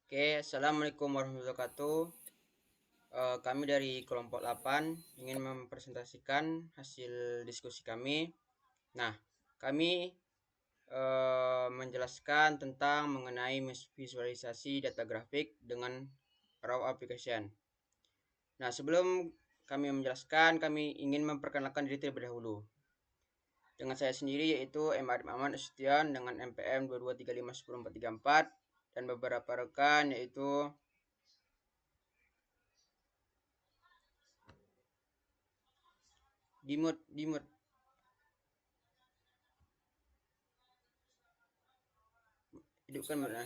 Oke, Assalamualaikum warahmatullahi wabarakatuh. Kami dari kelompok 8 ingin mempresentasikan hasil diskusi kami. Nah, kami menjelaskan tentang mengenai visualisasi data grafik dengan raw application. Nah, sebelum kami menjelaskan, kami ingin memperkenalkan diri terlebih dahulu. Dengan saya sendiri yaitu M. Arif Ahmad Nasution dengan MPM 22351044 dan beberapa rekan yaitu Dimut. Hidupkan mana?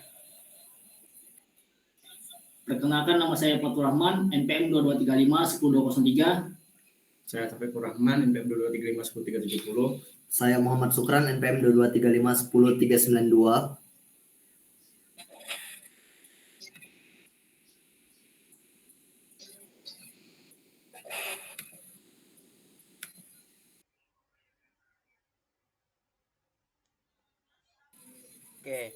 Perkenalkan, nama saya Fatur Rahman, NPM 2235 10203. Saya Taufikur Rahman, NPM 2235 10370. Saya Muhammad Sukran, NPM 2235 10392. Oke,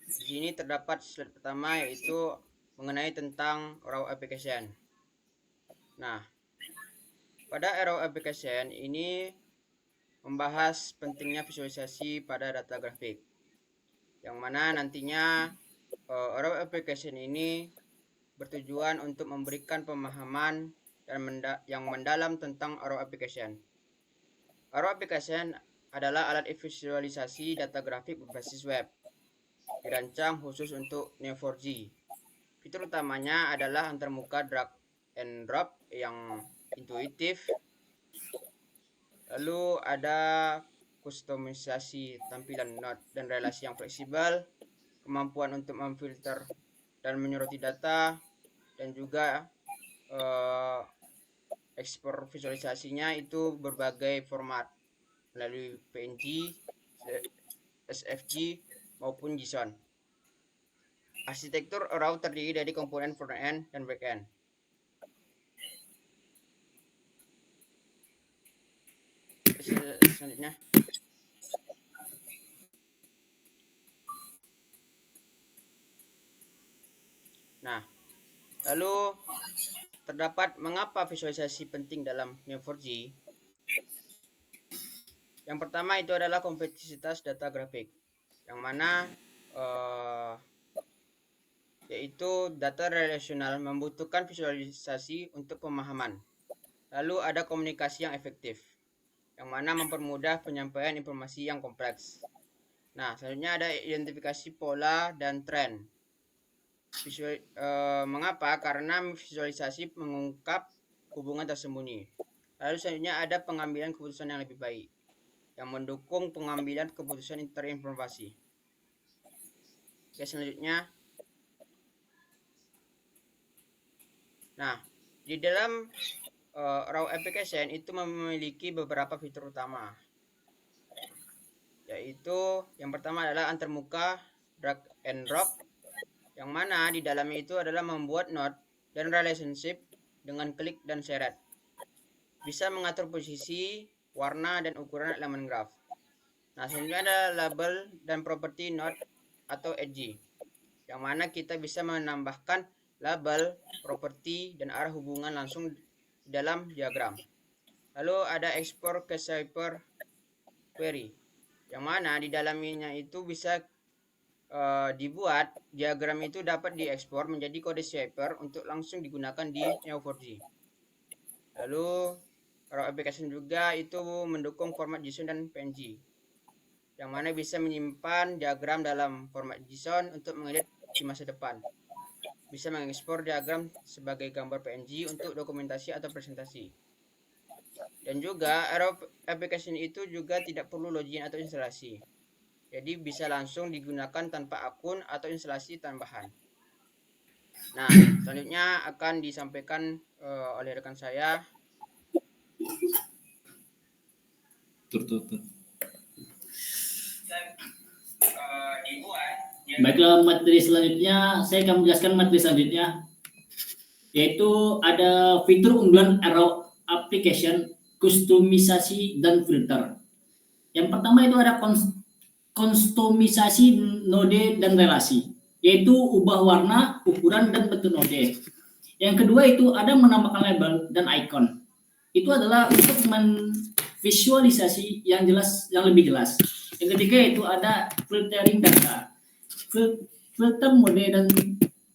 di sini terdapat slide pertama yaitu mengenai tentang raw application. Nah, pada raw application ini membahas pentingnya visualisasi pada data grafik, yang mana nantinya raw application ini bertujuan untuk memberikan pemahaman yang mendalam tentang raw application. Raw application adalah alat visualisasi data grafik berbasis web, dirancang khusus untuk Neo4j. Fitur utamanya adalah antarmuka drag and drop yang intuitif. Lalu ada kustomisasi tampilan node dan relasi yang fleksibel, kemampuan untuk memfilter dan menyoroti data, dan juga ekspor visualisasinya itu berbagai format melalui PNG, SFG maupun JSON. Arsitektur RAW terdiri dari komponen front-end dan back-end. Selanjutnya. Nah, lalu terdapat mengapa visualisasi penting dalam Neo4j. Yang pertama itu adalah kompleksitas data grafik, yang mana yaitu data relasional membutuhkan visualisasi untuk pemahaman. Lalu ada komunikasi yang efektif, yang mana mempermudah penyampaian informasi yang kompleks. Nah, selanjutnya ada identifikasi pola dan tren. Mengapa? Karena visualisasi mengungkap hubungan tersembunyi. Lalu selanjutnya ada pengambilan keputusan yang lebih baik, yang mendukung pengambilan keputusan terinformasi. Oke, selanjutnya. Nah, di dalam raw application itu memiliki beberapa fitur utama, yaitu yang pertama adalah antarmuka drag and drop, yang mana di dalamnya itu adalah membuat node dan relationship dengan klik dan seret. Bisa mengatur posisi, warna, dan ukuran elemen graf. Nah, selanjutnya ada label dan properti node atau edge, yang mana kita bisa menambahkan label, properti, dan arah hubungan langsung dalam diagram. Lalu ada export ke Shaper query, yang mana di dalamnya itu bisa dibuat diagram itu dapat diekspor menjadi kode Shaper untuk langsung digunakan di Neo4j. Lalu raw application juga itu mendukung format JSON dan PNG, yang mana bisa menyimpan diagram dalam format JSON untuk mengedit di masa depan. Bisa mengekspor diagram sebagai gambar PNG untuk dokumentasi atau presentasi. Dan juga raw application itu juga tidak perlu login atau instalasi. Jadi bisa langsung digunakan tanpa akun atau instalasi tambahan. Nah, selanjutnya akan disampaikan oleh rekan saya. Baiklah, materi selanjutnya saya akan menjelaskan materi selanjutnya, yaitu ada fitur unggulan raw application, kustomisasi, dan filter. Yang pertama itu ada kustomisasi node dan relasi. yaitu ubah warna, ukuran, dan bentuk node. Yang kedua itu ada menambahkan label dan icon. Itu adalah untuk visualisasi yang jelas, yang lebih jelas. Yang ketiga itu ada filtering data. Filter mode dan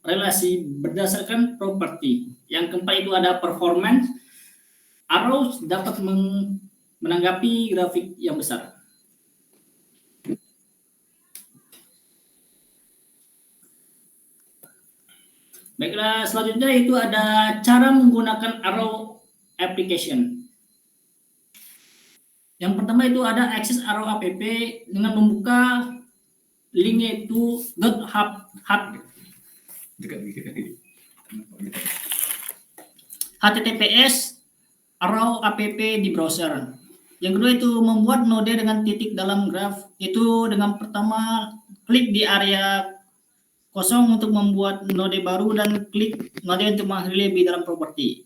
relasi berdasarkan properti. Yang keempat itu ada performance. Arrows dapat menanggapi grafik yang besar. Baiklah, selanjutnya itu ada cara menggunakan arrow application. Yang pertama itu ada akses arrow app dengan membuka linknya itu https arrow app di browser. Yang kedua itu membuat node dengan titik dalam graf, itu dengan pertama klik di area kosong untuk membuat node baru dan klik node untuk mengakhiri lebih dalam properti.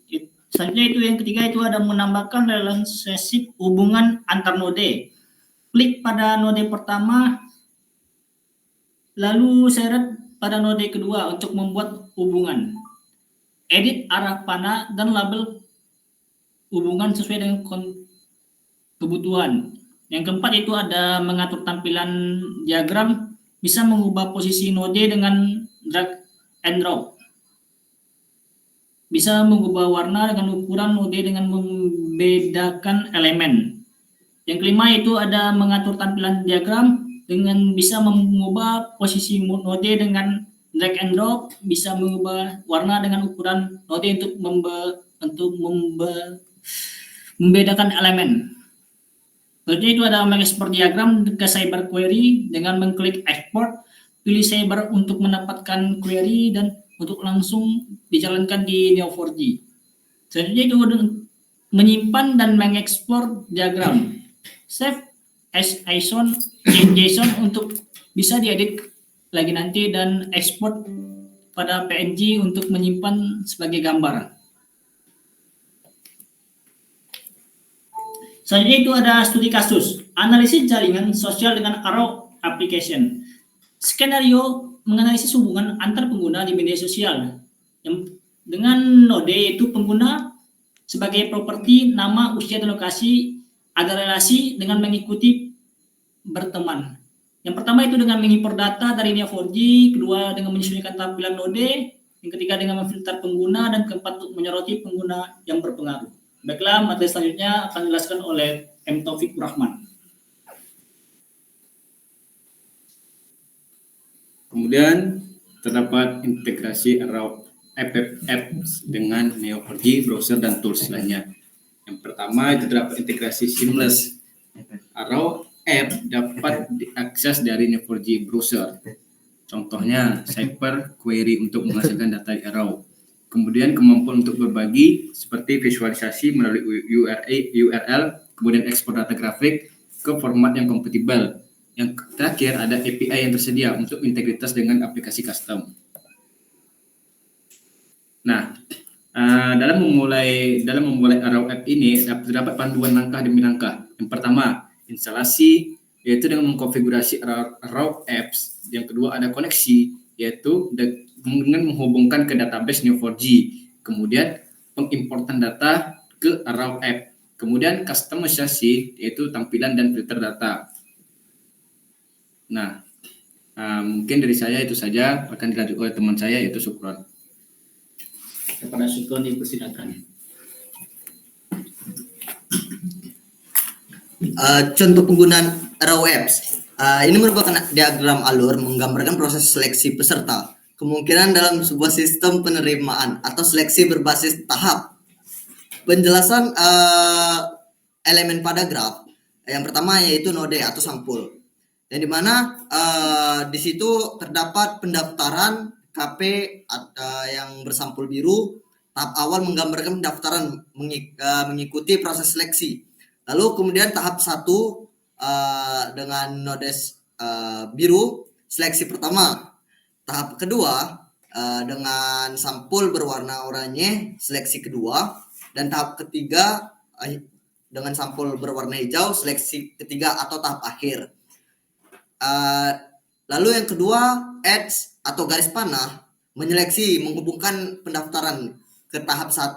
Selanjutnya itu yang ketiga itu ada menambahkan relationship hubungan antar node. Klik pada node pertama lalu seret pada node kedua untuk membuat hubungan. Edit arah panah dan label hubungan sesuai dengan kebutuhan. Yang keempat itu ada mengatur tampilan diagram, bisa mengubah posisi node dengan drag and drop. Bisa mengubah warna dengan ukuran node dengan membedakan elemen. Yang kelima itu ada mengatur tampilan diagram dengan bisa mengubah posisi node dengan drag and drop, bisa mengubah warna dengan ukuran node untuk membedakan elemen. Selanjutnya itu ada mengekspor diagram ke Cyber Query dengan mengklik export, pilih Cyber untuk mendapatkan query dan untuk langsung dijalankan di Neo4j. Selanjutnya itu menyimpan dan mengekspor diagram. Save as JSON untuk bisa diedit lagi nanti dan ekspor pada PNG untuk menyimpan sebagai gambar. Selanjutnya itu ada studi kasus, analisis jaringan sosial dengan arrow application. Skenario menganalisis hubungan antar pengguna di media sosial. Dengan node yaitu pengguna sebagai properti, nama, usia, dan lokasi, ada relasi dengan mengikuti berteman. Yang pertama itu dengan mengimpor data dari Neo4j, kedua dengan menyesuaikan tampilan node, yang ketiga dengan memfilter pengguna, dan keempat untuk menyoroti pengguna yang berpengaruh. Baiklah, materi selanjutnya akan dijelaskan oleh M. Taufik Rahman. Kemudian terdapat integrasi arrow apps dengan Neo4j, browser, dan tools lainnya. Yang pertama itu terdapat integrasi seamless. Arrow app dapat diakses dari Neo4j browser. Contohnya Cyber Query untuk menghasilkan data di arrow. Kemudian kemampuan untuk berbagi seperti visualisasi melalui URL, kemudian ekspor data grafik ke format yang kompatibel. Yang terakhir ada API yang tersedia untuk integritas dengan aplikasi custom. Nah, dalam memulai arrow app ini terdapat panduan langkah demi langkah. Yang pertama, instalasi, yaitu dengan mengkonfigurasi arrow apps. Yang kedua ada koneksi, yaitu dengan menghubungkan ke database Neo4j. Kemudian pengimportan data ke arrow app. Kemudian customisasi, yaitu tampilan dan filter data. Nah, mungkin dari saya itu saja, akan dilanjut oleh teman saya yaitu Sukron. Kepada Sukron dipersilakan. Contoh penggunaan arrow apps. Ini merupakan diagram alur menggambarkan proses seleksi peserta. Kemungkinan dalam sebuah sistem penerimaan atau seleksi berbasis tahap. Penjelasan elemen pada graf. Yang pertama yaitu node atau sampul. Yang dimana di situ terdapat pendaftaran KP yang bersampul biru. Tahap awal menggambarkan pendaftaran mengikuti proses seleksi. Lalu kemudian tahap 1 dengan node biru, seleksi pertama. Tahap kedua dengan sampul berwarna oranye, seleksi kedua. Dan tahap ketiga dengan sampul berwarna hijau, seleksi ketiga atau tahap akhir. Lalu yang kedua, adds atau garis panah menyeleksi, menghubungkan pendaftaran ke tahap 1,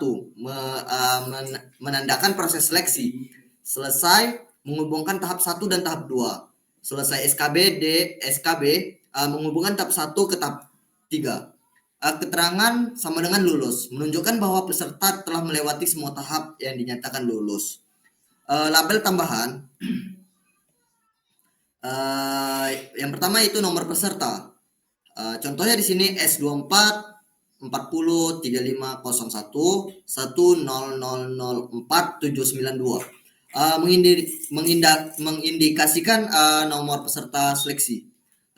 menandakan proses seleksi. Selesai, menghubungkan tahap 1 dan tahap 2. Selesai SKB, menghubungkan tahap 1 ke tahap 3. Keterangan sama dengan lulus, menunjukkan bahwa peserta telah melewati semua tahap yang dinyatakan lulus. Label tambahan, yang pertama itu nomor peserta. Contohnya di sini S24 40 3501 10004792, mengindikasikan nomor peserta seleksi.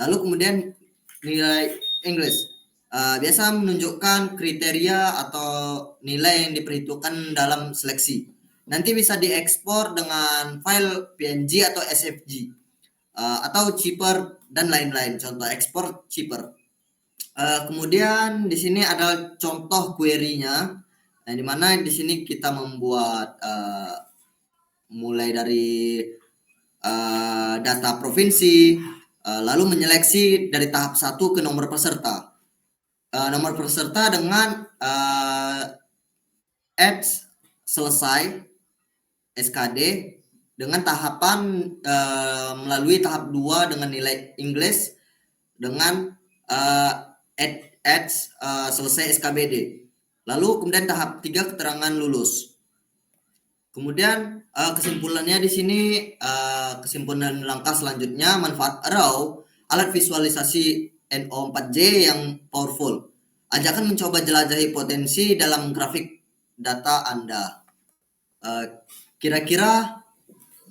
Lalu kemudian nilai English, biasa menunjukkan kriteria atau nilai yang diperhitungkan dalam seleksi. Nanti bisa diekspor dengan file PNG atau SVG, atau cheaper dan lain-lain. Contoh ekspor cheaper. Kemudian di sini ada contoh query-nya, di mana di sini kita membuat mulai dari data provinsi, lalu menyeleksi dari tahap 1 ke nomor peserta. Nomor peserta dengan add selesai SKD dengan tahapan melalui tahap 2 dengan nilai English dengan add selesai SKBD. Lalu kemudian tahap 3 keterangan lulus. Kemudian kesimpulannya di sini, kesimpulan langkah selanjutnya, manfaat arrow, alat visualisasi NO4J yang powerful. Ajakan mencoba jelajahi potensi dalam grafik data Anda. Kira-kira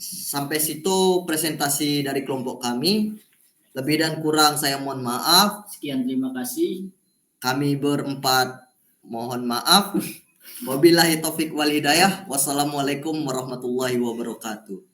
sampai situ presentasi dari kelompok kami. Lebih dan kurang saya mohon maaf. Sekian, terima kasih. Kami berempat mohon maaf. Wabillahi taufik wal hidayah. Wassalamualaikum warahmatullahi wabarakatuh.